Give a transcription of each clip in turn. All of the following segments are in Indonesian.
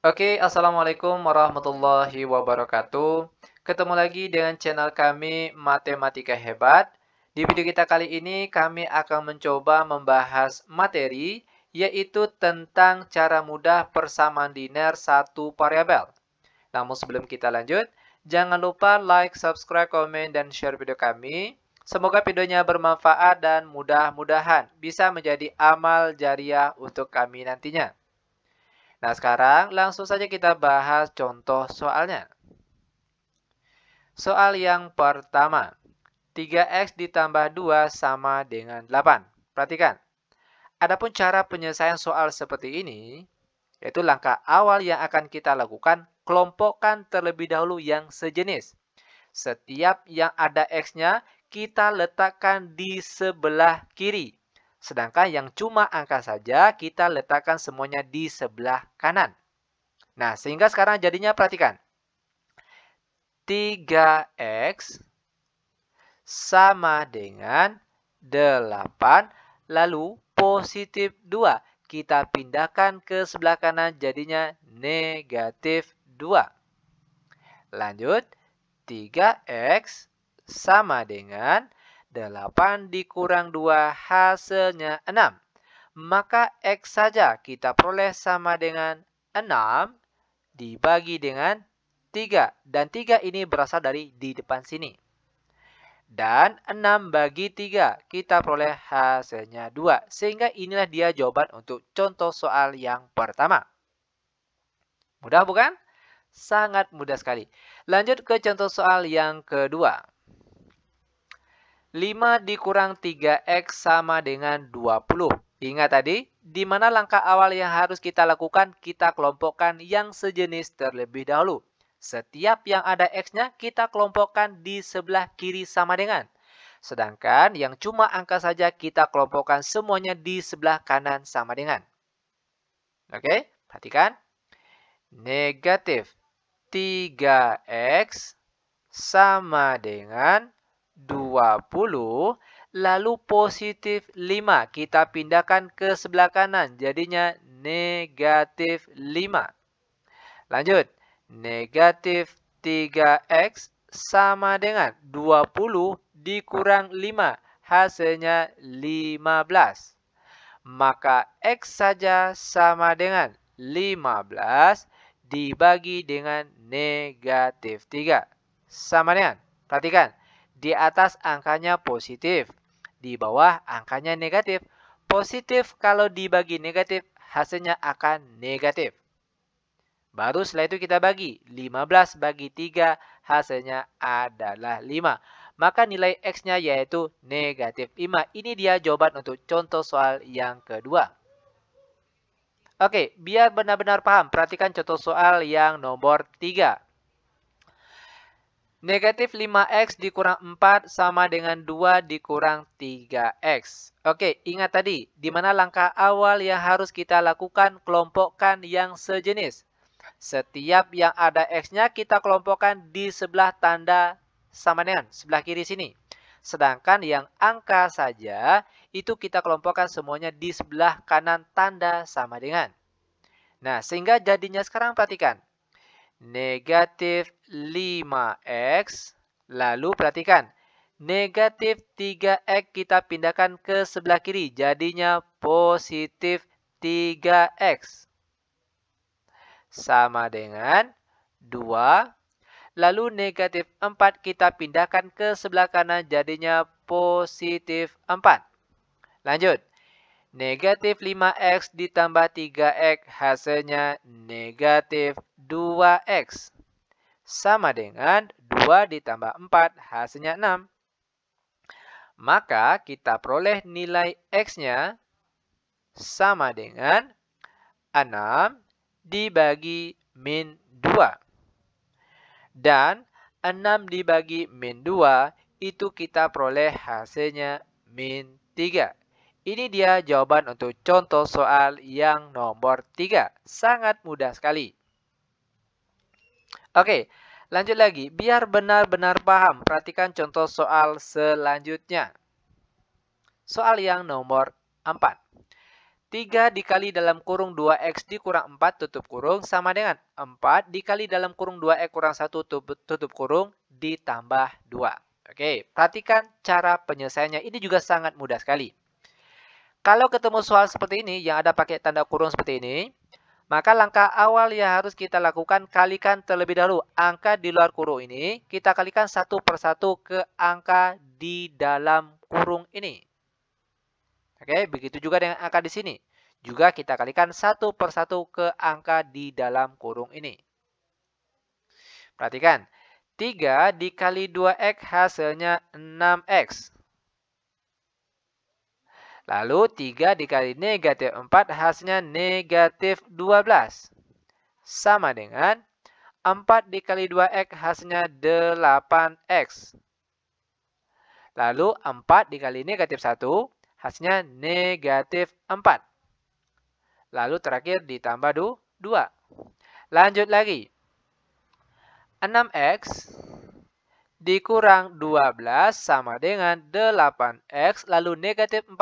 Oke, Assalamualaikum warahmatullahi wabarakatuh. Ketemu lagi dengan channel kami Matematika Hebat. Di video kita kali ini kami akan mencoba membahas materi yaitu tentang cara mudah persamaan linear satu variabel. Namun sebelum kita lanjut, jangan lupa like, subscribe, komen, dan share video kami. Semoga videonya bermanfaat dan mudah-mudahan bisa menjadi amal jariah untuk kami nantinya. Nah, sekarang langsung saja kita bahas contoh soalnya. Soal yang pertama, 3x ditambah 2 sama dengan 8. Perhatikan, adapun cara penyelesaian soal seperti ini, yaitu langkah awal yang akan kita lakukan, kelompokkan terlebih dahulu yang sejenis. Setiap yang ada x-nya, kita letakkan di sebelah kiri. Sedangkan yang cuma angka saja, kita letakkan semuanya di sebelah kanan. Nah, sehingga sekarang jadinya perhatikan. 3x sama dengan 8, lalu positif 2. Kita pindahkan ke sebelah kanan, jadinya negatif 2. Lanjut, 3x sama dengan 8 dikurang 2 hasilnya 6. Maka x saja kita peroleh sama dengan 6 dibagi dengan 3. Dan 3 ini berasal dari di depan sini. Dan 6 bagi 3 kita peroleh hasilnya 2. Sehingga inilah dia jawaban untuk contoh soal yang pertama. Mudah bukan? Sangat mudah sekali. Lanjut ke contoh soal yang kedua. 5 dikurang 3x sama dengan 20. Ingat tadi, di mana langkah awal yang harus kita lakukan? Kita kelompokkan yang sejenis terlebih dahulu. Setiap yang ada x-nya, kita kelompokkan di sebelah kiri sama dengan. Sedangkan yang cuma angka saja, kita kelompokkan semuanya di sebelah kanan sama dengan. Oke, perhatikan. Negatif 3x sama dengan 20, lalu positif 5. Kita pindahkan ke sebelah kanan, jadinya negatif 5. Lanjut, negatif 3x sama dengan 20 dikurang 5, hasilnya 15. Maka x saja sama dengan 15 dibagi dengan negatif 3. Sama dengan, perhatikan, di atas angkanya positif, di bawah angkanya negatif. Positif kalau dibagi negatif, hasilnya akan negatif. Baru setelah itu kita bagi. 15 bagi 3, hasilnya adalah 5. Maka nilai x-nya yaitu negatif 5. Ini dia jawaban untuk contoh soal yang kedua. Oke, biar benar-benar paham, perhatikan contoh soal yang nomor 3. Negatif 5x dikurang 4 sama dengan 2 dikurang 3x. Oke, ingat tadi, di mana langkah awal yang harus kita lakukan? Kelompokkan yang sejenis. Setiap yang ada x-nya kita kelompokkan di sebelah tanda sama dengan sebelah kiri sini. Sedangkan yang angka saja itu kita kelompokkan semuanya di sebelah kanan tanda sama dengan. Nah, sehingga jadinya sekarang perhatikan. Negatif 5x, lalu perhatikan. Negatif 3x kita pindahkan ke sebelah kiri, jadinya positif 3x. Sama dengan 2. Lalu negatif 4 kita pindahkan ke sebelah kanan, jadinya positif 4. Lanjut. Negatif 5x ditambah 3x, hasilnya negatif 2x. Sama dengan 2 ditambah 4, hasilnya 6. Maka kita peroleh nilai x-nya sama dengan 6 dibagi min 2. Dan 6 dibagi min 2 itu kita peroleh hasilnya min 3. Ini dia jawaban untuk contoh soal yang nomor 3. Sangat mudah sekali. Oke, lanjut lagi. Biar benar-benar paham, perhatikan contoh soal selanjutnya. Soal yang nomor 4. 3 dikali dalam kurung 2x dikurang 4 tutup kurung sama dengan 4 dikali dalam kurung 2x kurang 1 tutup kurung ditambah 2. Oke, perhatikan cara penyelesaiannya. Ini juga sangat mudah sekali. Kalau ketemu soal seperti ini yang ada pakai tanda kurung seperti ini, maka langkah awal yang harus kita lakukan, kalikan terlebih dahulu angka di luar kurung ini. Kita kalikan satu persatu ke angka di dalam kurung ini. Oke, begitu juga dengan angka di sini. Juga kita kalikan satu persatu ke angka di dalam kurung ini. Perhatikan, 3 dikali 2x hasilnya 6x. Lalu 3 dikali negatif 4 hasilnya negatif 12. Sama dengan 4 dikali 2x hasilnya 8x. Lalu 4 dikali negatif 1 hasilnya negatif 4. Lalu terakhir ditambah 2. Lanjut lagi. 6x dikurang 12 sama dengan 8x. Lalu negatif 4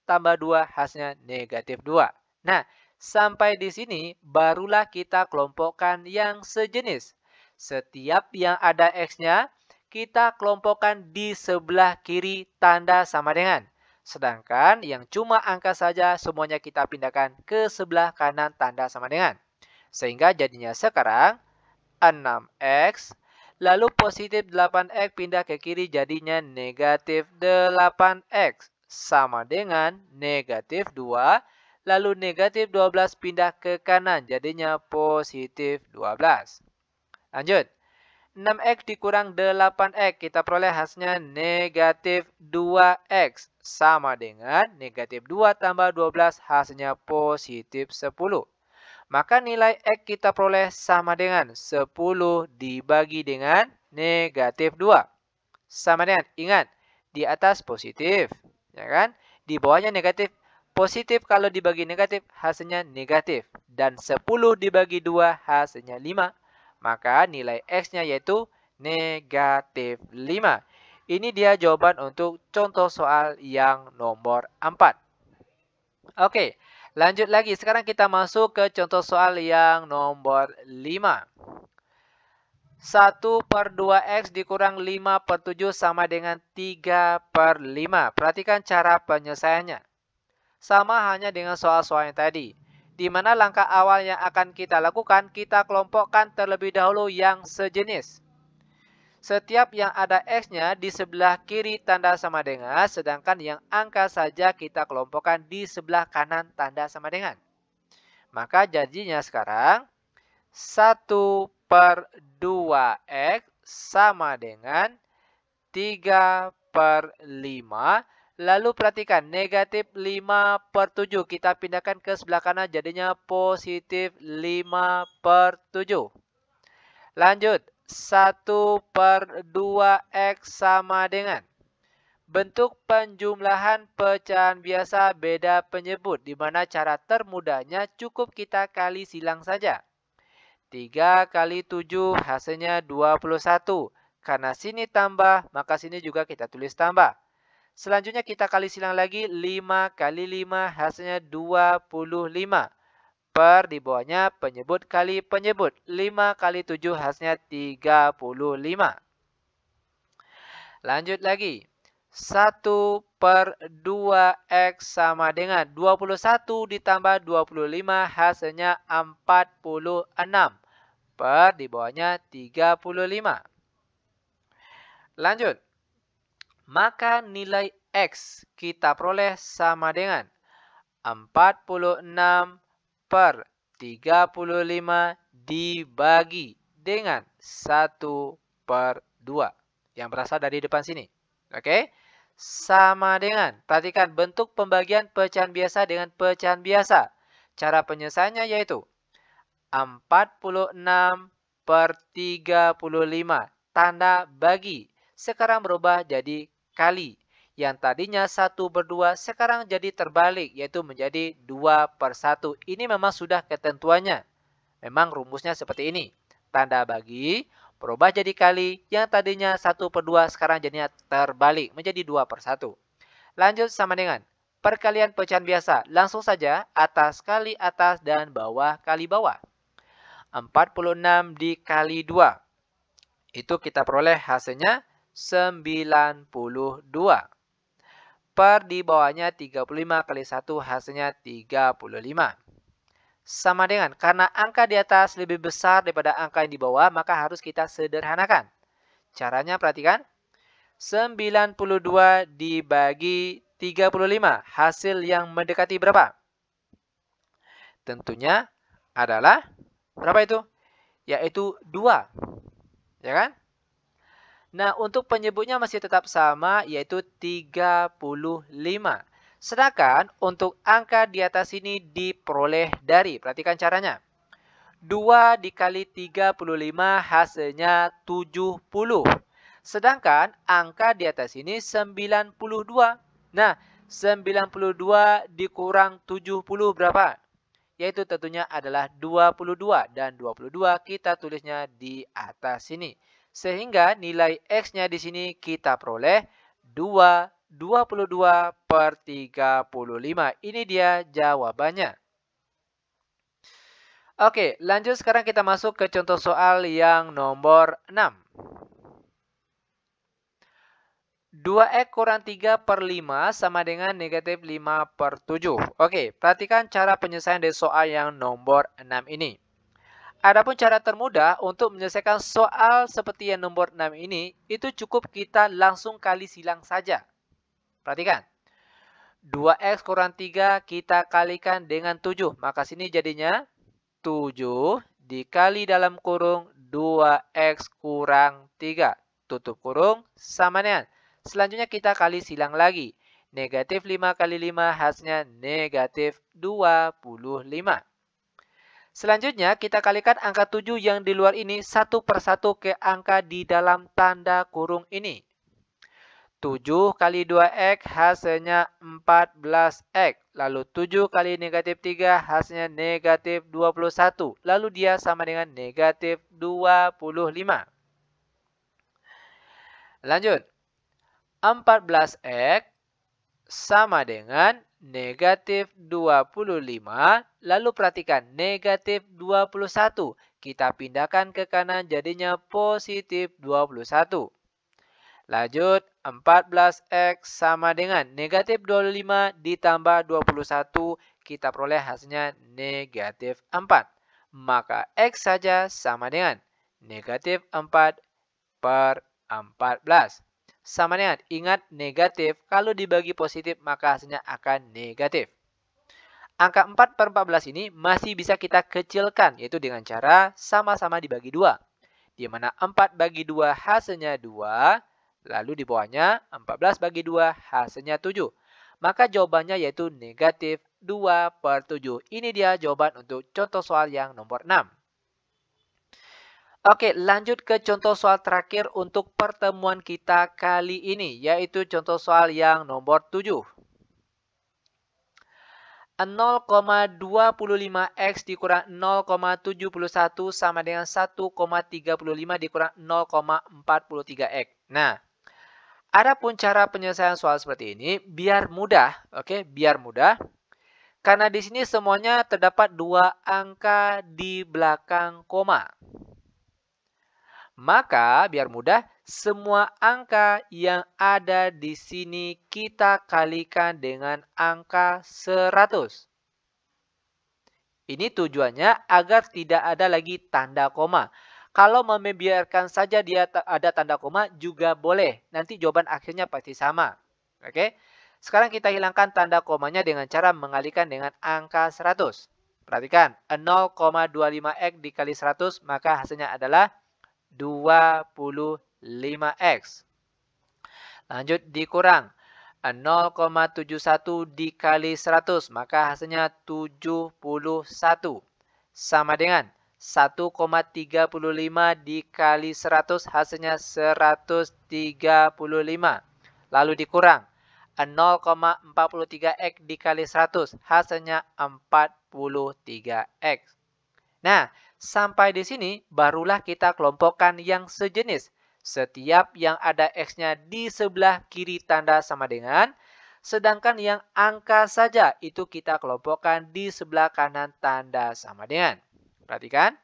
tambah 2 hasilnya negatif 2. Nah, sampai di sini barulah kita kelompokkan yang sejenis. Setiap yang ada x-nya, kita kelompokkan di sebelah kiri tanda sama dengan. Sedangkan yang cuma angka saja semuanya kita pindahkan ke sebelah kanan tanda sama dengan. Sehingga jadinya sekarang 6x, lalu positif 8x pindah ke kiri jadinya negatif 8x. Sama dengan negatif 2, lalu negatif 12 pindah ke kanan jadinya positif 12. Lanjut. 6x dikurang 8x, kita peroleh hasilnya negatif 2x. Sama dengan negatif 2 tambah 12 hasilnya positif 10. Maka nilai x kita peroleh sama dengan 10 dibagi dengan negatif 2. Sama dengan, ingat, di atas positif. Ya kan? Di bawahnya negatif. Positif kalau dibagi negatif hasilnya negatif. Dan 10 dibagi 2 hasilnya 5. Maka nilai x-nya yaitu negatif 5. Ini dia jawaban untuk contoh soal yang nomor 4. Oke, lanjut lagi. Sekarang kita masuk ke contoh soal yang nomor 5. 1 per 2x dikurang 5 per 7 sama dengan 3 per 5. Perhatikan cara penyelesaiannya. Sama hanya dengan soal-soal yang tadi. Di mana langkah awal yang akan kita lakukan, kita kelompokkan terlebih dahulu yang sejenis. Setiap yang ada x-nya di sebelah kiri tanda sama dengan, sedangkan yang angka saja kita kelompokkan di sebelah kanan tanda sama dengan. Maka jadinya sekarang 1 per 2x sama dengan 3 per 5. Lalu perhatikan, negatif 5 per 7. Kita pindahkan ke sebelah kanan jadinya positif 5 per 7. Lanjut, 1 per 2x sama dengan. Bentuk penjumlahan pecahan biasa beda penyebut. Di mana cara termudahnya cukup kita kali silang saja. 3 kali 7 hasilnya 21. Karena sini tambah, maka sini juga kita tulis tambah. Selanjutnya kita kali silang lagi, 5 kali 5 hasilnya 25. Per di bawahnya penyebut kali penyebut. 5 kali 7 hasilnya 35. Lanjut lagi. 1 per 2x sama dengan 21 ditambah 25 hasilnya 46. Per di bawahnya 35. Lanjut. Maka nilai x kita peroleh sama dengan 46 per 35 dibagi dengan 1 per 2. Yang berasal dari depan sini. Oke? Sama dengan, perhatikan bentuk pembagian pecahan biasa dengan pecahan biasa. Cara penyelesaiannya yaitu 46 per 35. Tanda bagi. Sekarang berubah jadi kali. Yang tadinya 1 per 2 sekarang jadi terbalik, yaitu menjadi 2 per 1. Ini memang sudah ketentuannya. Memang rumusnya seperti ini. Tanda bagi, berubah jadi kali. Yang tadinya 1 per 2 sekarang jadinya terbalik, menjadi 2 per 1. Lanjut sama dengan Perkalian pecahan biasa. Langsung saja atas kali atas dan bawah kali bawah. 46 dikali 2. Itu kita peroleh hasilnya 92. Per di bawahnya 35 kali 1 hasilnya 35. Sama dengan, karena angka di atas lebih besar daripada angka yang di bawah, maka harus kita sederhanakan. Caranya perhatikan. 92 dibagi 35. Hasil yang mendekati berapa? Tentunya adalah, berapa itu? Yaitu 2. Ya kan? Nah, untuk penyebutnya masih tetap sama, yaitu 35. Sedangkan untuk angka di atas ini diperoleh dari, perhatikan caranya. 2 dikali 35 hasilnya 70. Sedangkan angka di atas ini 92. Nah, 92 dikurang 70 berapa? Yaitu tentunya adalah 22. Dan 22 kita tulisnya di atas sini. Sehingga nilai X-nya di sini kita peroleh 22 per 35. Ini dia jawabannya. Oke, lanjut sekarang kita masuk ke contoh soal yang nomor 6. 2X kurang 3 per 5 sama dengan negatif 5 per 7. Oke, perhatikan cara penyelesaian dari soal yang nomor 6 ini. Adapun cara termudah untuk menyelesaikan soal seperti yang nomor 6 ini, itu cukup kita langsung kali silang saja. Perhatikan. 2X kurang 3 kita kalikan dengan 7. Maka sini jadinya 7 dikali dalam kurung 2X kurang 3. Tutup kurung sama dengan. Selanjutnya kita kali silang lagi. Negatif 5 kali 5 hasilnya negatif 25. Selanjutnya kita kalikan angka 7 yang di luar ini satu persatu ke angka di dalam tanda kurung ini. 7 kali 2X hasilnya 14X. Lalu 7 kali negatif 3 hasilnya negatif 21. Lalu dia sama dengan negatif 25. Lanjut. 14X sama dengan negatif 25. Lalu perhatikan negatif 21. Kita pindahkan ke kanan jadinya positif 21. Lanjut, 14X sama dengan negatif 25 ditambah 21. Kita peroleh hasilnya negatif 4. Maka X saja sama dengan negatif 4 per 14. Sama dengan, ingat negatif, kalau dibagi positif maka hasilnya akan negatif. Angka 4 per 14 ini masih bisa kita kecilkan, yaitu dengan cara sama-sama dibagi 2. Di mana 4 bagi 2 hasilnya 2, lalu di bawahnya 14 bagi 2 hasilnya 7. Maka jawabannya yaitu negatif 2 per 7. Ini dia jawaban untuk contoh soal yang nomor 6. Oke, lanjut ke contoh soal terakhir untuk pertemuan kita kali ini, yaitu contoh soal yang nomor 7. 0,25X dikurang 0,71 sama dengan 1,35 dikurang 0,43X. Nah, adapun cara penyelesaian soal seperti ini, biar mudah, oke, biar mudah. Karena di sini semuanya terdapat 2 angka di belakang koma. Maka, biar mudah, semua angka yang ada di sini kita kalikan dengan angka 100. Ini tujuannya agar tidak ada lagi tanda koma. Kalau membiarkan saja dia ada tanda koma juga boleh. Nanti jawaban akhirnya pasti sama. Oke? Sekarang kita hilangkan tanda komanya dengan cara mengalihkan dengan angka 100. Perhatikan, 0,25X dikali 100 maka hasilnya adalah 25X. Lanjut dikurang 0,71 dikali 100 maka hasilnya 71 sama dengan 1,35 dikali 100 hasilnya 135. Lalu dikurang 0,43X dikali 100 hasilnya 43X. Nah, sampai di sini barulah kita kelompokkan yang sejenis. Setiap yang ada X-nya di sebelah kiri tanda sama dengan, Sedangkan yang angka saja itu kita kelompokkan di sebelah kanan tanda sama dengan. Perhatikan.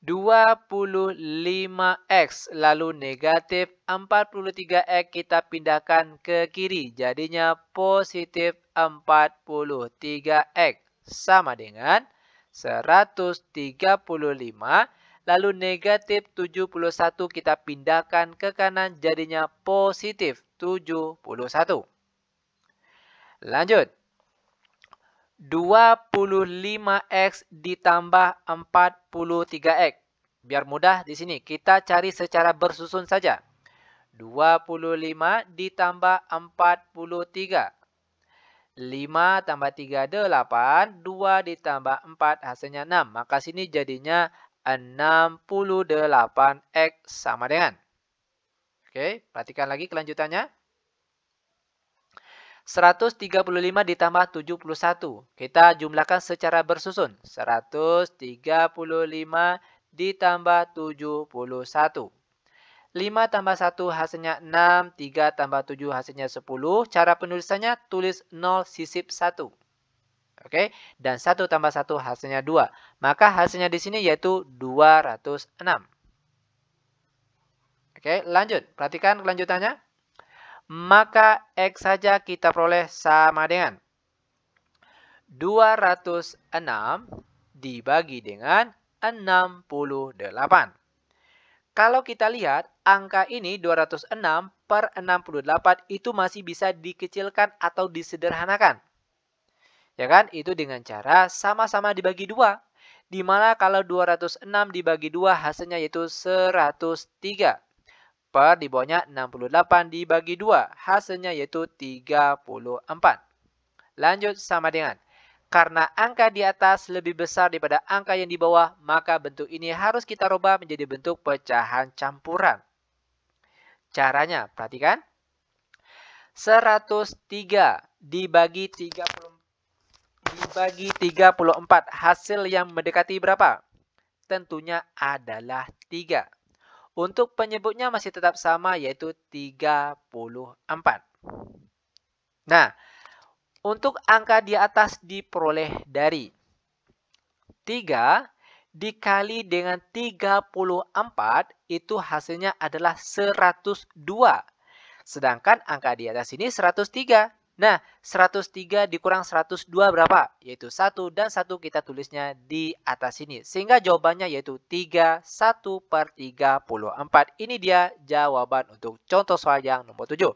25x lalu negatif 43x kita pindahkan ke kiri. Jadinya positif 43x sama dengan 135 lalu negatif 71 kita pindahkan ke kanan jadinya positif 71. Lanjut. 25x ditambah 43x. Biar mudah di sini kita cari secara bersusun saja. 25 ditambah 43. 5 tambah 3, 8. 2 ditambah 4 hasilnya 6. Maka sini jadinya 68x sama dengan. Oke, perhatikan lagi kelanjutannya. 135 ditambah 71. Kita jumlahkan secara bersusun. 135 ditambah 71. 5 tambah 1 hasilnya 6. 3 tambah 7 hasilnya 10. Cara penulisannya tulis 0 sisip 1. Oke, dan 1 tambah 1 hasilnya 2. Maka hasilnya di sini yaitu 206. Oke, lanjut. Perhatikan kelanjutannya. Maka X saja kita peroleh sama dengan 206 dibagi dengan 68. Kalau kita lihat, angka ini 206 per 68 itu masih bisa dikecilkan atau disederhanakan. Ya kan? Itu dengan cara sama-sama dibagi 2. Di mana kalau 206 dibagi 2 hasilnya yaitu 103. Per di bawahnya 68 dibagi 2. Hasilnya yaitu 34. Lanjut sama dengan. Karena angka di atas lebih besar daripada angka yang di bawah, maka bentuk ini harus kita rubah menjadi bentuk pecahan campuran. Caranya, perhatikan. 103 dibagi 34. Hasil yang mendekati berapa? Tentunya adalah 3. Untuk penyebutnya masih tetap sama yaitu 34. Nah, untuk angka di atas diperoleh dari 3 dikali dengan 34 itu hasilnya adalah 102. Sedangkan angka di atas ini 103. Nah, 103 dikurang 102 berapa? Yaitu 1 dan 1 kita tulisnya di atas sini. Sehingga jawabannya yaitu 31 per 34. Ini dia jawaban untuk contoh soal yang nomor 7.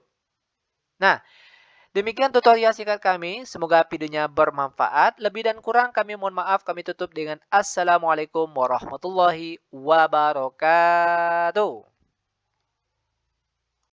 Nah, demikian tutorial singkat kami. Semoga videonya bermanfaat. Lebih dan kurang kami mohon maaf. Kami tutup dengan Assalamualaikum warahmatullahi wabarakatuh.